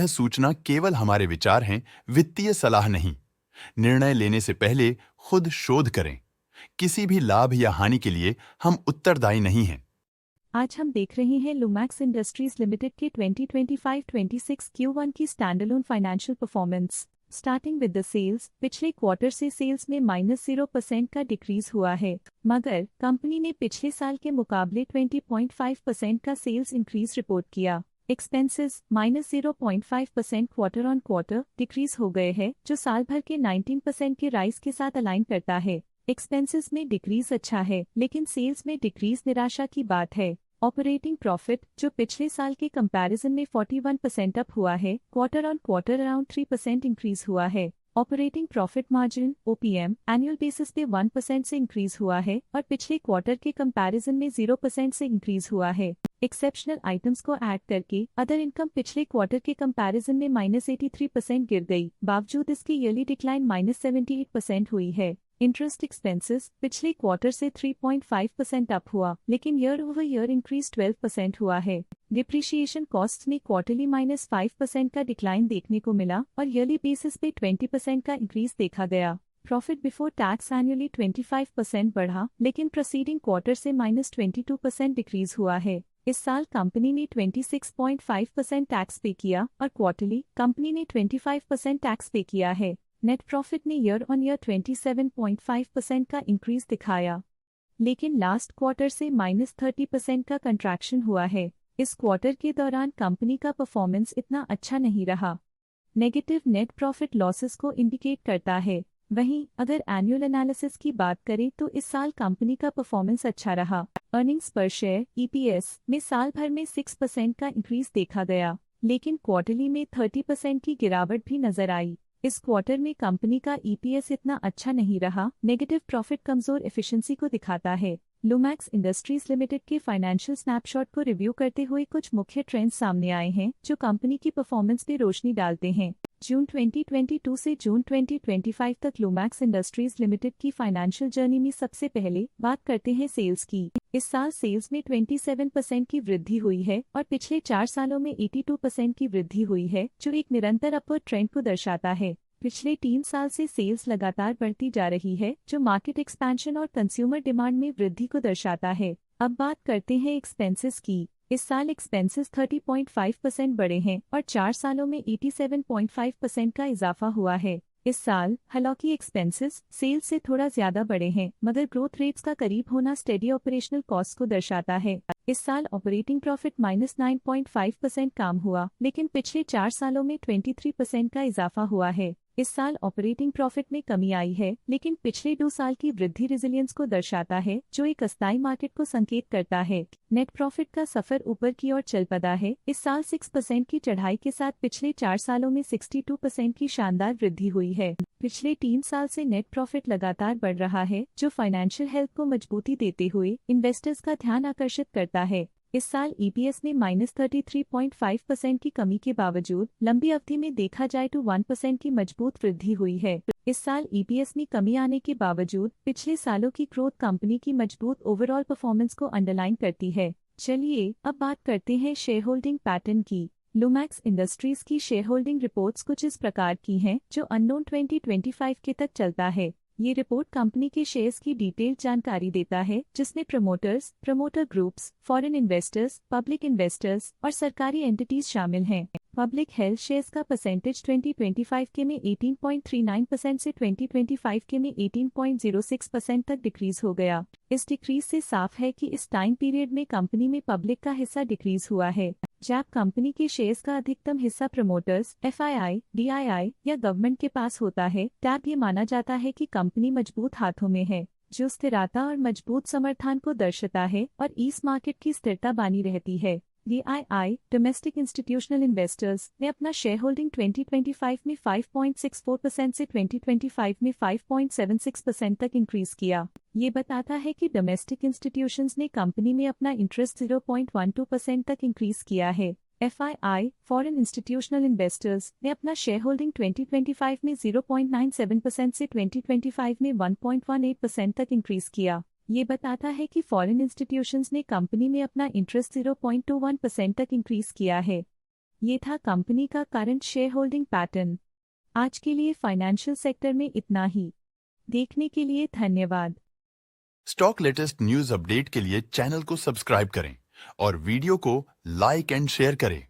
सूचना केवल हमारे विचार हैं, वित्तीय सलाह नहीं। निर्णय लेने से पहले खुद शोध करें। किसी भी लाभ या हानि के लिए हम उत्तरदायी नहीं हैं। आज हम देख रहे हैं लुमैक्स इंडस्ट्रीज लिमिटेड के 2025-26 Q1 की standalone financial performance. Starting with the sales, पिछले क्वार्टर से सेल्स में -0% का डिक्रीज हुआ है, मगर कंपनी ने पिछले साल के मुकाबले 20.5% का सेल्स इंक्रीज रिपोर्ट किया। Expenses -0.5% quarter on quarter decrease हो गए हैं, जो साल भर के 19% के राइज के साथ अलाइन करता है। एक्सपेंसेस में डिक्रीज अच्छा है, लेकिन सेल्स में डिक्रीज निराशा की बात है। ऑपरेटिंग प्रॉफिट, जो पिछले साल के कंपैरिजन में 41% अप हुआ है, quarter on quarter around 3% increase हुआ है। Operating profit margin OPM annual basis पे 1% से इंक्रीज हुआ है और पिछले क्वार्टर के कंपैरिजन में 0% से इंक्रीज हुआ है। एक्सेप्शनल आइटम्स को ऐड करके अदर इनकम पिछले क्वार्टर के कंपैरिजन में -83% गिर गई, बावजूद इसकी ईयरली डिक्लाइन -78% हुई है। इंटरेस्ट एक्सपेंसेस पिछले क्वार्टर से 3.5% अप हुआ, लेकिन ईयर ओवर ईयर इंक्रीज 12% हुआ है। डिप्रिशिएशन कॉस्ट में क्वार्टरली -5% का डिक्लाइन देखने को मिला और ईयरली बेसिस पे 20% का इंक्रीज देखा गया। प्रॉफिट बिफोर टैक्स एनुअली 25% बढ़ा, लेकिन प्रोसीडिंग क्वार्टर से -22% डिक्रीज हुआ है। इस साल कंपनी ने 26.5% टैक्स पे किया और क्वार्टरली कंपनी ने 25% टैक्स पे किया है। नेट प्रॉफिट ने ईयर ऑन ईयर 27.5% का इंक्रीज दिखाया, लेकिन लास्ट क्वार्टर से -30% का कंट्रैक्शन हुआ है। इस क्वार्टर के दौरान कंपनी का परफॉर्मेंस इतना अच्छा नहीं रहा। नेगेटिव नेट प्रॉफिट लॉसेस को इंडिकेट करता है। वहीं अगर एनुअल एनालिसिस की बात करें तो इस साल कंपनी का परफॉर्मेंस अच्छा रहा। अर्निंग्स पर शेयर EPS में साल भर में 6% का इंक्रीज देखा गया, लेकिन क्वार्टरली में 30% की गिरावट भी नजर आई। इस क्वार्टर में कंपनी का EPS इतना अच्छा नहीं रहा। नेगेटिव प्रॉफिट कमजोर एफिशिएंसी को दिखाता है। लुमैक्स इंडस्ट्रीज लिमिटेड के फाइनेंशियल स्नैपशॉट को रिव्यू करते हुए कुछ मुख्य ट्रेंड्स सामने आए हैं, जो कंपनी की परफॉर्मेंस पे रोशनी डालते हैं। जून 2022 से जून 2025 तक लुमैक्स इंडस्ट्रीज लिमिटेड की फाइनेंशियल जर्नी में सबसे पहले बात करते हैं सेल्स की। इस साल सेल्स में 27% की वृद्धि हुई है और पिछले 4 सालों में 82% की वृद्धि हुई है, जो एक निरंतर अपवर्ड ट्रेंड को दर्शाता है। पिछले 3 साल से सेल्स लगातार बढ़ती जा रही है, जो मार्केट एक्सपेंशन और कंज्यूमर डिमांड में वृद्धि को दर्शाता है। अब बात करते हैं एक्सपेंसेस की। इस साल एक्सपेंसेस 30.5% बढ़े हैं और 4 सालों में 87.5% का इजाफा हुआ है। इस साल हालांकि एक्सपेंसेस सेल्स से थोड़ा ज्यादा बढ़े हैं, मगर ग्रोथ रेट्स का करीब होना स्टेडी ऑपरेशनल कॉस्ट को दर्शाता है। इस साल ऑपरेटिंग प्रॉफिट -9.5% कम हुआ, लेकिन पिछले 4 सालों में 23% का इजाफा हुआ है। इस साल ऑपरेटिंग प्रॉफिट में कमी आई है, लेकिन पिछले 2 साल की वृद्धि रेजिलियंस को दर्शाता है, जो एक अस्थायी मार्केट को संकेत करता है। नेट प्रॉफिट का सफर ऊपर की ओर चल पड़ा है। इस साल 6% की चढ़ाई के साथ पिछले 4 सालों में 62% की शानदार वृद्धि हुई है। पिछले 3 साल से नेट प्रॉफिट लगातार बढ़ रहा है, जो फाइनेंशियल हेल्थ को मजबूती देते हुए इन्वेस्टर्स का ध्यान आकर्षित करता है। इस साल EPS में -33.5% की कमी के बावजूद लंबी अवधि में देखा जाए तो 1% की मजबूत वृद्धि हुई है। इस साल EPS में कमी आने के बावजूद पिछले सालों की ग्रोथ कंपनी की मजबूत ओवरऑल परफॉर्मेंस को अंडरलाइन करती है। चलिए अब बात करते हैं शेयर होल्डिंग पैटर्न की। लुमैक्स इंडस्ट्रीज की शेयर होल्डिंग रिपोर्ट्स कुछ इस प्रकार की हैं, जो अननोन 2025 के तक चलता है। ये रिपोर्ट कंपनी के शेयर्स की डिटेल्ड जानकारी देता है, जिसमें promoters, promoter groups, foreign investors, public investors और सरकारी एंटिटीज शामिल हैं। पब्लिक हेल्थ शेयर्स का परसेंटेज 2025 के में 18.39% से 2025 के में 18.06% तक डिक्रीज हो गया। इस डिक्रीज से साफ है कि इस टाइम पीरियड में कंपनी में पब्लिक का हिस्सा डिक्रीज हुआ है। जब कंपनी के शेयर्स का अधिकतम हिस्सा प्रमोटर्स, FII, DII या गवर्नमेंट के पास होता है, तब ये माना जाता है कि कंपनी मजबूत हाथों में है, जो स्थिरता और मजबूत समर्थन को दर्शाता है और इस मार्केट की स्थिरता बनी रहती है। DII, डोमेस्टिक इंस्टीट्यूशनल इन्वेस्टर्स, ने अपना शेयर होल्डिंग 2025 में 5.64% से 2025 में 5.76% तक इंक्रीज किया। ये बताता है कि डोमेस्टिक इंस्टीट्यूशंस ने कंपनी में अपना इंटरेस्ट 0.12% तक इंक्रीज किया है। FII, फॉरेन इंस्टीट्यूशनल इन्वेस्टर्स, ने अपना शेयर होल्डिंग 2025 में 0.97% से 2025 में 1.18% तक इंक्रीज किया। ये बताता है कि फॉरेन इंस्टीट्यूशंस ने कंपनी में अपना इंटरेस्ट 0.21% तक इंक्रीज किया है। ये था कंपनी का करंट शेयर होल्डिंग पैटर्न। आज के लिए फाइनेंशियल सेक्टर में इतना ही। देखने के लिए धन्यवाद। स्टॉक लेटेस्ट न्यूज अपडेट के लिए चैनल को सब्सक्राइब करें और वीडियो को लाइक एंड शेयर करें।